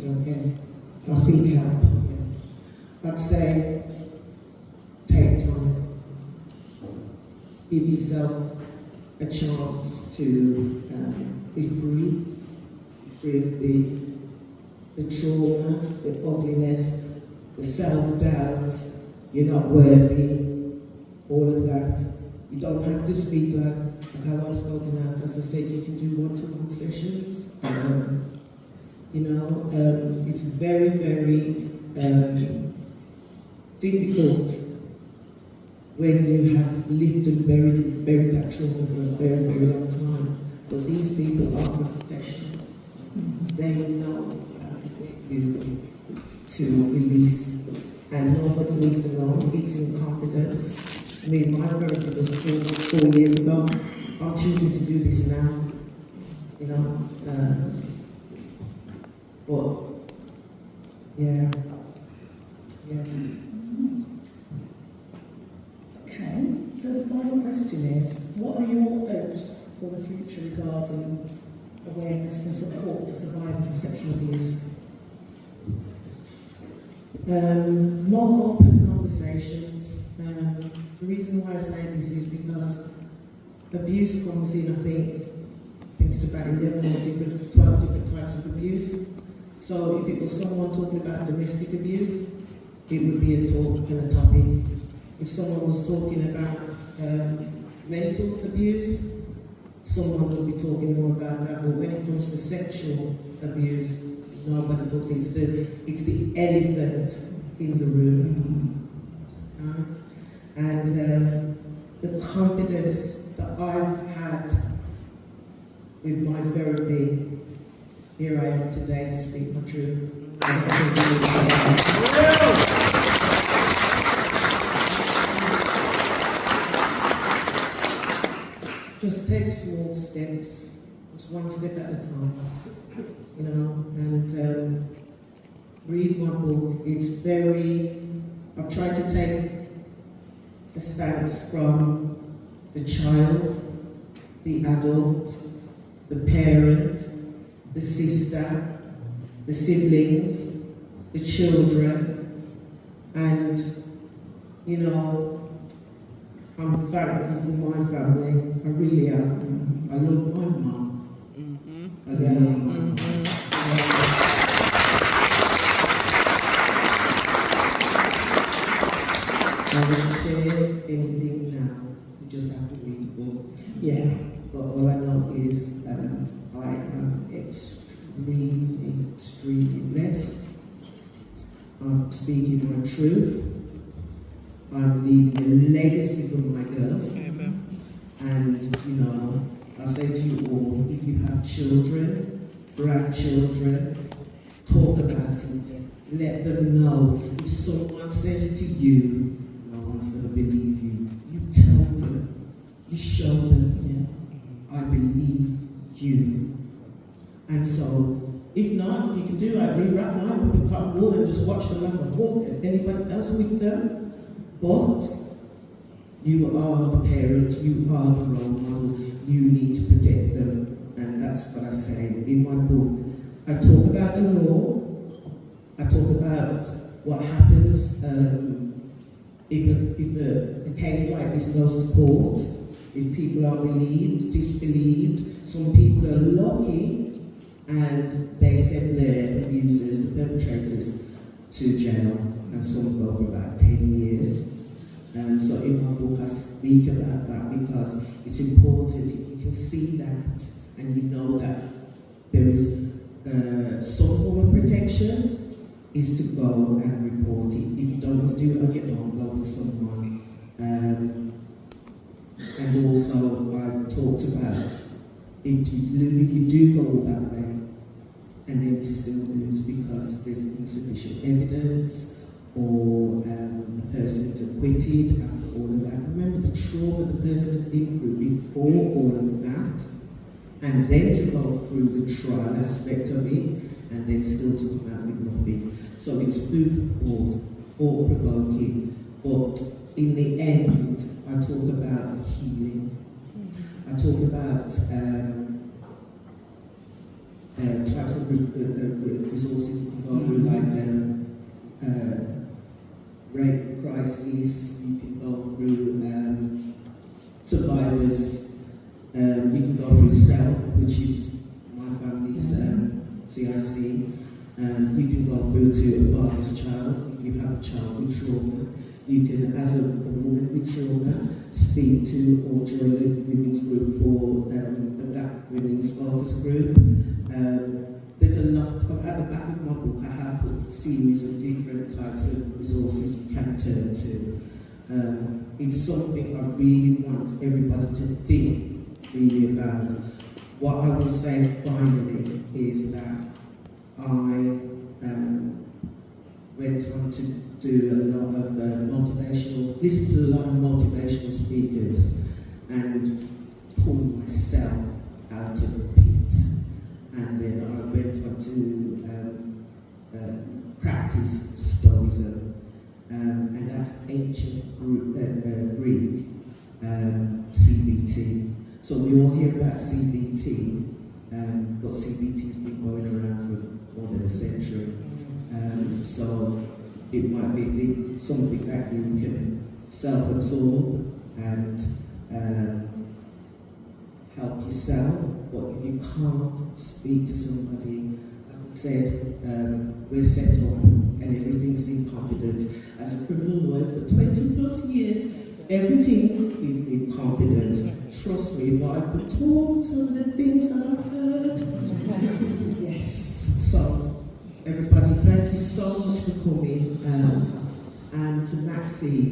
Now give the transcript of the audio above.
okay? Or seek help. Yeah. I'd say take time. Give yourself a chance to be free of the trauma, the ugliness, the self-doubt, you're not worthy, all of that. You don't have to speak like how I've spoken out. As I said, you can do one-to-one sessions. It's very, very difficult when you have lived and buried that trauma for a very, very long time. But these people are professionals. They know how to get you to release. And nobody needs to know. It's in confidence. I mean, my therapy was 4 years ago. I'm choosing to do this now. But yeah. Okay, so the final question is, what are your hopes for the future regarding awareness and support for survivors of sexual abuse? More open conversations. The reason why I say this is because abuse comes in, I think it's about 12 different types of abuse. So if it was someone talking about domestic abuse, it would be a talk and a topic. If someone was talking about mental abuse, someone would be talking more about that. But when it comes to sexual abuse, nobody talks. It's the elephant in the room, right? And the confidence that I've had with my therapy, here I am today to speak my truth. Just take small steps, just one step at a time, and read my book. I've tried to take a stance from the child, the adult, the parent, the sister, the siblings, the children, and, I'm thankful for my family. I really am. I love my mum. I love my mum. I won't share anything now. You just have to read the book. Yeah. But all I know is I am extremely blessed. I'm speaking my truth. I'm leaving a legacy for my girls. Amen. And, I say to you all, if you have children, grandchildren, talk about it. Let them know. If someone says to you, no one's going to believe you, you tell them. You show them, I believe you. And so, if not, if you can do like me, wrap mine up in cotton wool and just watch them like a walk. Anybody else with them? But you are the parent, you are the role model, you need to protect them. And that's what I say in my book. I talk about the law, I talk about what happens if a case like this goes to court, if people are believed, disbelieved. Some people are lucky and they send their abusers, the perpetrators, to jail, and some go for about 10 years. So in my book I speak about that because it's important. You can see that and you know that there is some form of protection is to go and report it. If you don't want to do it on your own, go with someone. And also I've talked about if you do go that way and then you still lose because there's insufficient evidence, or the person's acquitted after all of that. Remember the trauma the person had been through before all of that, and then to go through the trial aspect of it, and then still to come out with nothing. So it's food for thought, thought-provoking, but in the end, I talk about healing. I talk about types of resources you can CRC. You can go through to a father's child if you have a child with trauma. You can, as a woman with trauma, speak to or join the women's group for the Black Women's Focus Group. There's a lot of, at the back of my book, I have a series of different types of resources you can turn to. It's something I really want everybody to think really about. What I will say finally is that I went on to do a lot of listen to a lot of motivational speakers and pull myself out of the pit. And then I went on to practice Stoicism, and that's ancient Greek, CBT. So we all hear about CBT, but CBT's been going around for more than a century. So it might be something that you can self-absorb and help yourself, but if you can't speak to somebody, as I said, we're set up and everything's in confidence. As a criminal lawyer for 20 plus years, everything is in confidence. Trust me, if I could talk some of the things that I've heard. Yes. So, everybody, thank you so much for coming. And to Maxie,